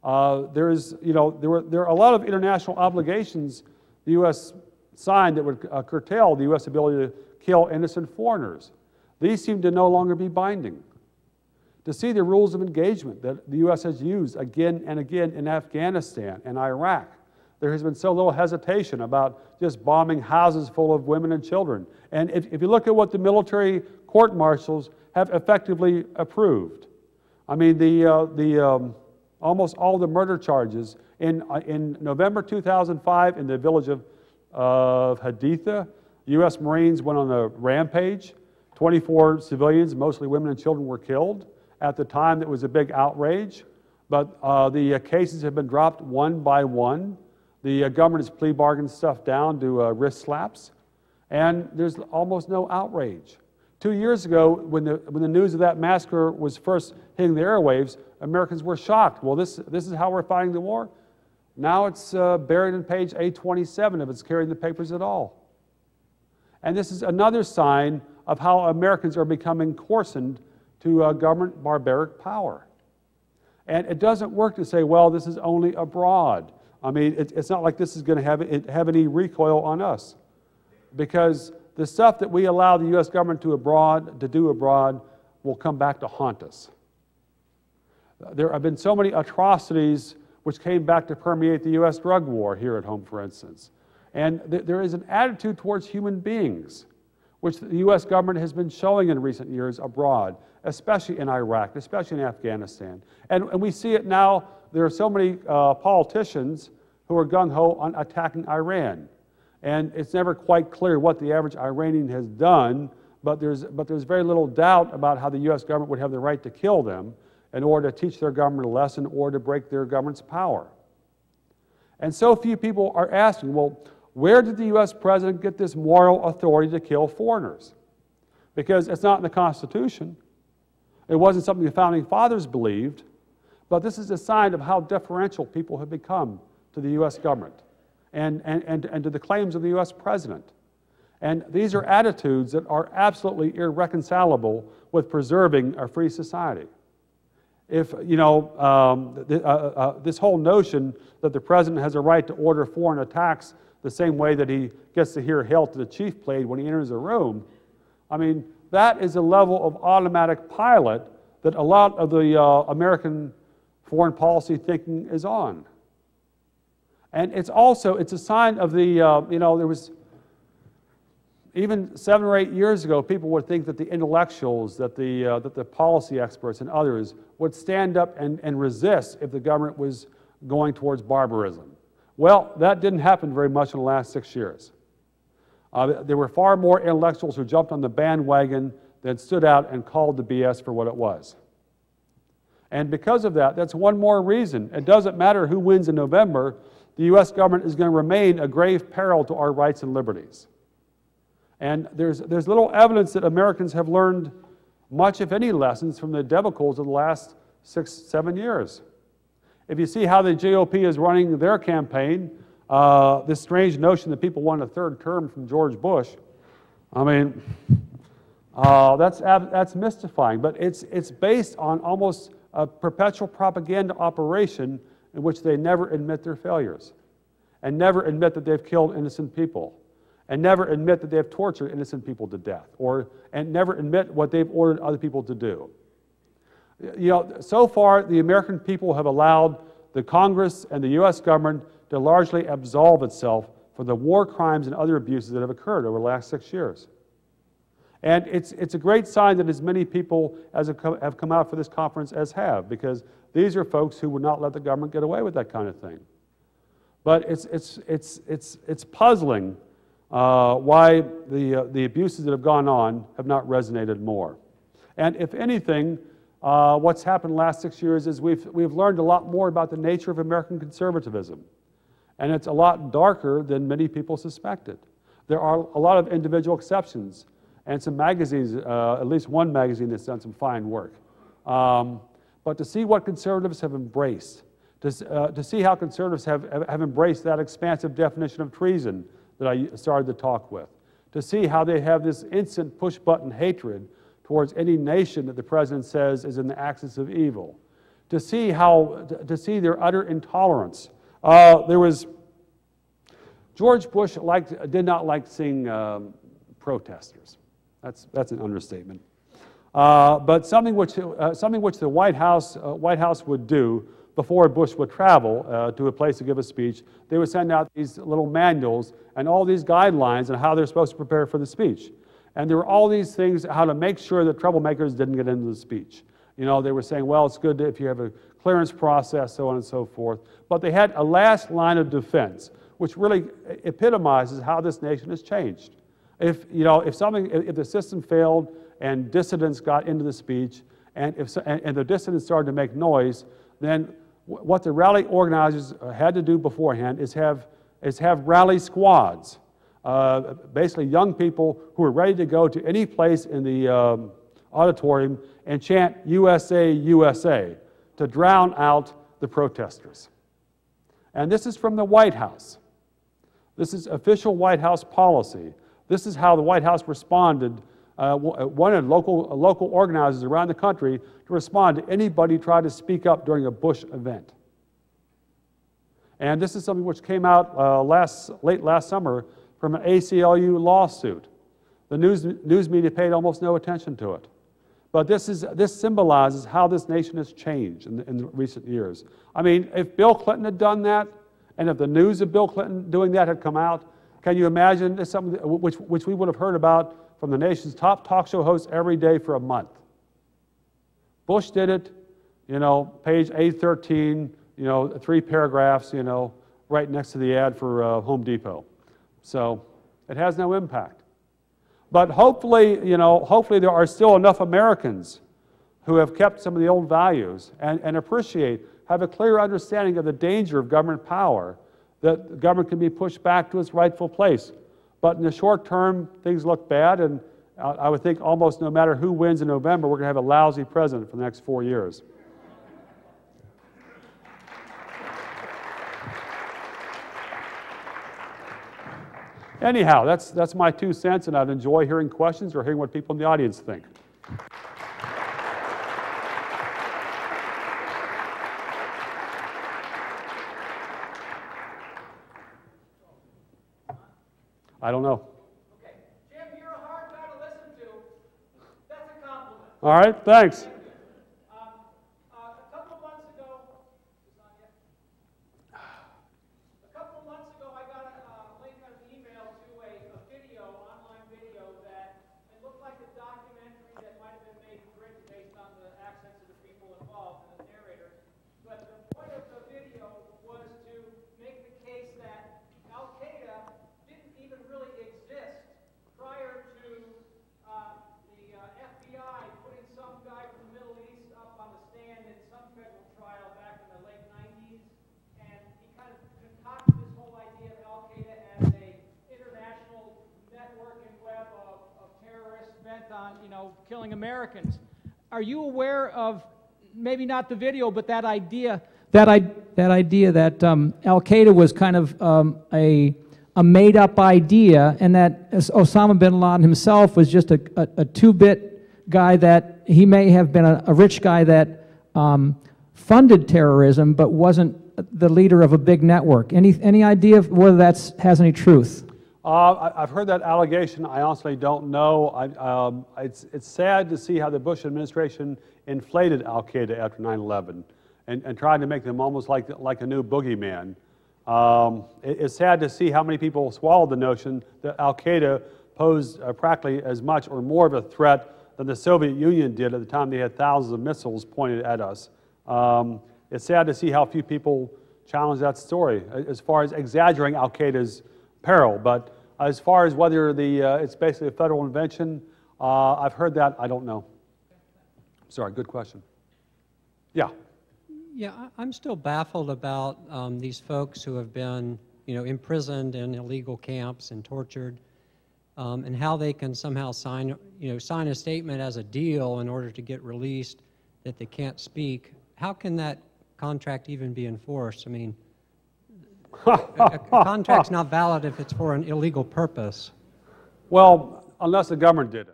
there are a lot of international obligations the U.S. signed that would curtail the U.S. ability to kill innocent foreigners. These seem to no longer be binding. To see the rules of engagement that the U.S. has used again and again in Afghanistan and Iraq, there has been so little hesitation about just bombing houses full of women and children. And if you look at what the military court-martials have effectively approved, I mean, almost all the murder charges in November 2005 in the village of Haditha, U.S. Marines went on a rampage. 24 civilians, mostly women and children, were killed. At the time, it was a big outrage, but the cases have been dropped one by one. The government has plea bargained stuff down to wrist slaps, and there's almost no outrage. 2 years ago, when the news of that massacre was first hitting the airwaves, Americans were shocked. Well, this is how we're fighting the war? Now it's buried in page 827 if it's carried in the papers at all. And this is another sign of how Americans are becoming coarsened to government barbaric power. And it doesn't work to say, well, this is only abroad. I mean, it's not like this is going to have any recoil on us, because the stuff that we allow the U.S. government to do abroad will come back to haunt us. There have been so many atrocities which came back to permeate the U.S. drug war here at home, for instance. And there is an attitude towards human beings, which the U.S. government has been showing in recent years abroad, especially in Iraq, especially in Afghanistan. And we see it now. There are so many politicians who are gung-ho on attacking Iran. And it's never quite clear what the average Iranian has done, but there's very little doubt about how the U.S. government would have the right to kill them in order to teach their government a lesson or to break their government's power. And so few people are asking, well, where did the U.S. president get this moral authority to kill foreigners? Because it's not in the Constitution. It wasn't something the Founding Fathers believed, but this is a sign of how deferential people have become to the U.S. government and to the claims of the U.S. president. And these are attitudes that are absolutely irreconcilable with preserving a free society. If, this whole notion that the president has a right to order foreign attacks the same way that he gets to hear "Hail to the Chief" played when he enters a room, I mean, that is a level of automatic pilot that a lot of the American foreign policy thinking is on. And it's a sign of the, there was, even 7 or 8 years ago, people would think that the intellectuals, that the policy experts and others would stand up and resist if the government was going towards barbarism. Well, that didn't happen very much in the last 6 years. There were far more intellectuals who jumped on the bandwagon than stood out and called the BS for what it was. And because of that, that's one more reason. It doesn't matter who wins in November, the U.S. government is going to remain a grave peril to our rights and liberties. And there's little evidence that Americans have learned much, if any, lessons from the debacles of the last 6, 7 years. If you see how the GOP is running their campaign, this strange notion that people want a third term from George Bush, I mean, that's mystifying. But it's based on almost a perpetual propaganda operation in which they never admit their failures, and never admit that they've killed innocent people, and never admit that they've tortured innocent people to death, and never admit what they've ordered other people to do. So far, the American people have allowed the Congress and the U.S. government to largely absolve itself for the war crimes and other abuses that have occurred over the last 6 years. And it's a great sign that as many people as have come out for this conference as have, because these are folks who would not let the government get away with that kind of thing. But it's puzzling why the abuses that have gone on have not resonated more. And if anything, what's happened the last 6 years is we've learned a lot more about the nature of American conservatism. And it's a lot darker than many people suspected. There are a lot of individual exceptions, and some magazines, at least one magazine that's done some fine work. But to see what conservatives have embraced, to see how conservatives have embraced that expansive definition of treason that I started the talk with, to see how they have this instant push-button hatred towards any nation that the president says is in the axis of evil, to see their utter intolerance. George Bush did not like seeing protesters. That's an understatement. But something which the White House would do before Bush would travel to a place to give a speech, they would send out these little manuals and all these guidelines on how they're supposed to prepare for the speech. And there were all these things, how to make sure that troublemakers didn't get into the speech. You know, they were saying, well, it's good if you have a clearance process, so on and so forth. But they had a last line of defense, which really epitomizes how this nation has changed. If the system failed and dissidents got into the speech, and the dissidents started to make noise, then what the rally organizers had to do beforehand is have rally squads, basically young people who were ready to go to any place in the auditorium and chant USA, USA to drown out the protesters. And this is from the White House. This is official White House policy. This is how the White House responded, wanted local organizers around the country to respond to anybody who tried to speak up during a Bush event. And this is something which came out late last summer from an ACLU lawsuit. The news media paid almost no attention to it. But this symbolizes how this nation has changed in recent years. I mean, if Bill Clinton had done that, and if the news of Bill Clinton doing that had come out, can you imagine this something which we would have heard about from the nation's top talk show hosts every day for a month? Bush did it, you know, page 813, you know, 3 paragraphs, you know, right next to the ad for Home Depot. So it has no impact. But hopefully, you know, hopefully there are still enough Americans who have kept some of the old values and have a clear understanding of the danger of government power, that the government can be pushed back to its rightful place. But in the short term, things look bad, and I would think almost no matter who wins in November, we're going to have a lousy president for the next 4 years. Anyhow, that's my 2 cents, and I'd enjoy hearing questions or hearing what people in the audience think. I don't know. Okay. Jim, you're a hard guy to listen to. That's a compliment. All right, thanks. A couple of months ago, I got a link on an email to a video, online video, that it looked like a documentary that might have been made in Britain based on the accents of the people involved and the narrator. But the point of the video was to make the case that Al-Qaeda didn't even really exist prior to the FBI putting some guy from the Middle East up on the stand in some federal trial back in the late 90s, and he kind of concocted this whole idea of Al-Qaeda as a international network and web of terrorists bent on, you know, killing Americans. Are you aware of, maybe not the video, but that idea that Al-Qaeda was kind of a made-up idea, and that Osama bin Laden himself was just a two-bit guy, that he may have been a rich guy that funded terrorism but wasn't the leader of a big network? Any idea of whether that has any truth? I've heard that allegation. I honestly don't know. It's sad to see how the Bush administration inflated Al-Qaeda after 9/11 and tried to make them almost like a new boogeyman. It's sad to see how many people swallowed the notion that Al-Qaeda posed practically as much or more of a threat than the Soviet Union did at the time they had thousands of missiles pointed at us. It's sad to see how few people challenge that story as far as exaggerating Al-Qaeda's peril. But as far as whether it's basically a federal invention, I've heard that. I don't know. Sorry, good question. Yeah. Yeah, I'm still baffled about these folks who have been, you know, imprisoned in illegal camps and tortured, and how they can somehow sign a statement as a deal in order to get released that they can't speak. How can that contract even be enforced? I mean, a contract's not valid if it's for an illegal purpose. Well, unless the government did it.